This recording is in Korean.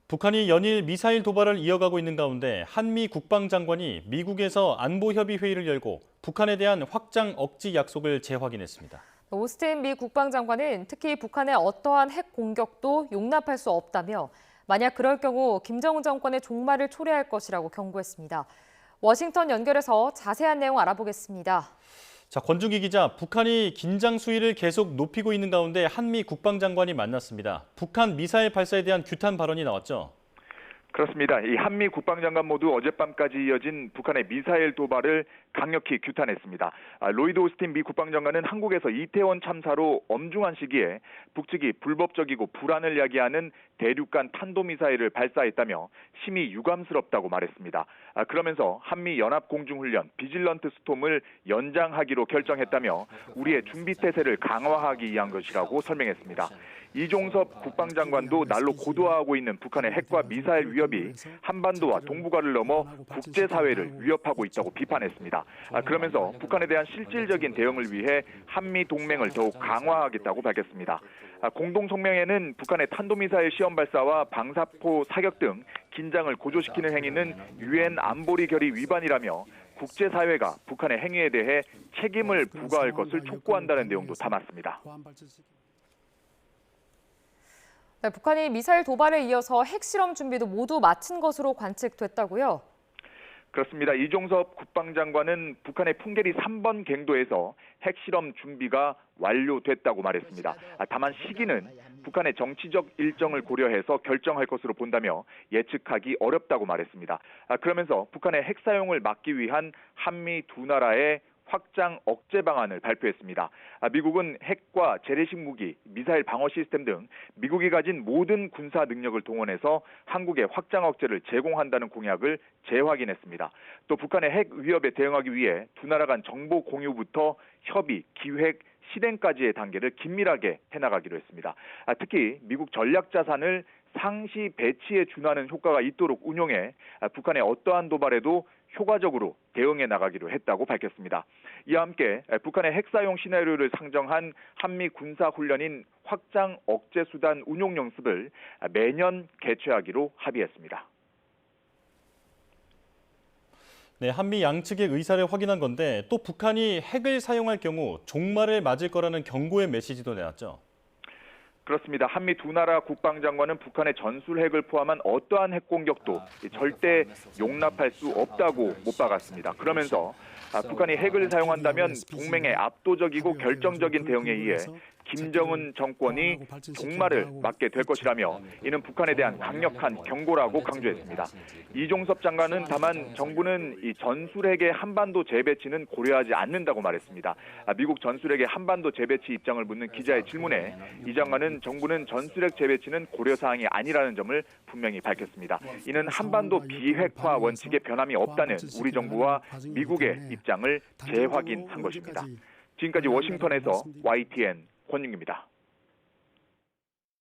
북한이 연일 미사일 도발을 이어가고 있는 가운데 한미 국방장관이 미국에서 안보협의 회의를 열고 북한에 대한 확장 억지 약속을 재확인했습니다. 오스틴 미 국방장관은 특히 북한의 어떠한 핵 공격도 용납할 수 없다며 만약 그럴 경우 김정은 정권의 종말을 초래할 것이라고 경고했습니다. 워싱턴 연결해서 자세한 내용 알아보겠습니다. 자, 권중기 기자, 북한이 긴장 수위를 계속 높이고 있는 가운데 한미 국방장관이 만났습니다. 북한 미사일 발사에 대한 규탄 발언이 나왔죠. 그렇습니다. 이 한미 국방장관 모두 어젯밤까지 이어진 북한의 미사일 도발을 강력히 규탄했습니다. 로이드 오스틴 미 국방장관은 한국에서 이태원 참사로 엄중한 시기에 북측이 불법적이고 불안을 야기하는 대륙간 탄도미사일을 발사했다며 심히 유감스럽다고 말했습니다. 그러면서 한미 연합공중훈련 비질런트 스톰을 연장하기로 결정했다며 우리의 준비태세를 강화하기 위한 것이라고 설명했습니다. 이종섭 국방장관도 날로 고도화하고 있는 북한의 핵과 미사일 위협이 한반도와 동북아를 넘어 국제사회를 위협하고 있다고 비판했습니다. 그러면서 북한에 대한 실질적인 대응을 위해 한미 동맹을 더욱 강화하겠다고 밝혔습니다. 공동성명에는 북한의 탄도미사일 시험 발사와 방사포 사격 등 긴장을 고조시키는 행위는 유엔 안보리 결의 위반이라며 국제사회가 북한의 행위에 대해 책임을 부과할 것을 촉구한다는 내용도 담았습니다. 네, 북한이 미사일 도발에 이어서 핵실험 준비도 모두 마친 것으로 관측됐다고요? 그렇습니다. 이종섭 국방장관은 북한의 풍계리 3번 갱도에서 핵실험 준비가 완료됐다고 말했습니다. 다만 시기는 북한의 정치적 일정을 고려해서 결정할 것으로 본다며 예측하기 어렵다고 말했습니다. 그러면서 북한의 핵 사용을 막기 위한 한미 두 나라의 확장 억제 방안을 발표했습니다. 미국은 핵과 재래식 무기, 미사일 방어 시스템 등 미국이 가진 모든 군사 능력을 동원해서 한국에 확장 억제를 제공한다는 공약을 재확인했습니다. 또 북한의 핵 위협에 대응하기 위해 두 나라 간 정보 공유부터 협의, 기획, 실행까지의 단계를 긴밀하게 해나가기로 했습니다. 특히 미국 전략 자산을 상시 배치에 준하는 효과가 있도록 운용해 북한의 어떠한 도발에도 효과적으로 대응해 나가기로 했다고 밝혔습니다. 이와 함께 북한의 핵 사용 시나리오를 상정한 한미 군사훈련인 확장 억제 수단 운용 연습을 매년 개최하기로 합의했습니다. 네, 한미 양측의 의사를 확인한 건데 또 북한이 핵을 사용할 경우 종말을 맞을 거라는 경고의 메시지도 내놨죠. 그렇습니다. 한미 두 나라 국방장관은 북한의 전술핵을 포함한 어떠한 핵 공격도 절대 용납할 수 없다고 못 박았습니다. 그러면서 북한이 핵을 사용한다면 동맹의 압도적이고 결정적인 대응에 의해 김정은 정권이 종말을 맞게 될 것이라며 이는 북한에 대한 강력한 경고라고 강조했습니다. 이종섭 장관은 다만 정부는 이 전술핵의 한반도 재배치는 고려하지 않는다고 말했습니다. 미국 전술핵의 한반도 재배치 입장을 묻는 기자의 질문에 이 장관은 정부는 전술핵 재배치는 고려사항이 아니라는 점을 분명히 밝혔습니다. 이는 한반도 비핵화 원칙에 변함이 없다는 우리 정부와 미국의 입장을 재확인한 것입니다. 지금까지 워싱턴에서 YTN 권윤기입니다.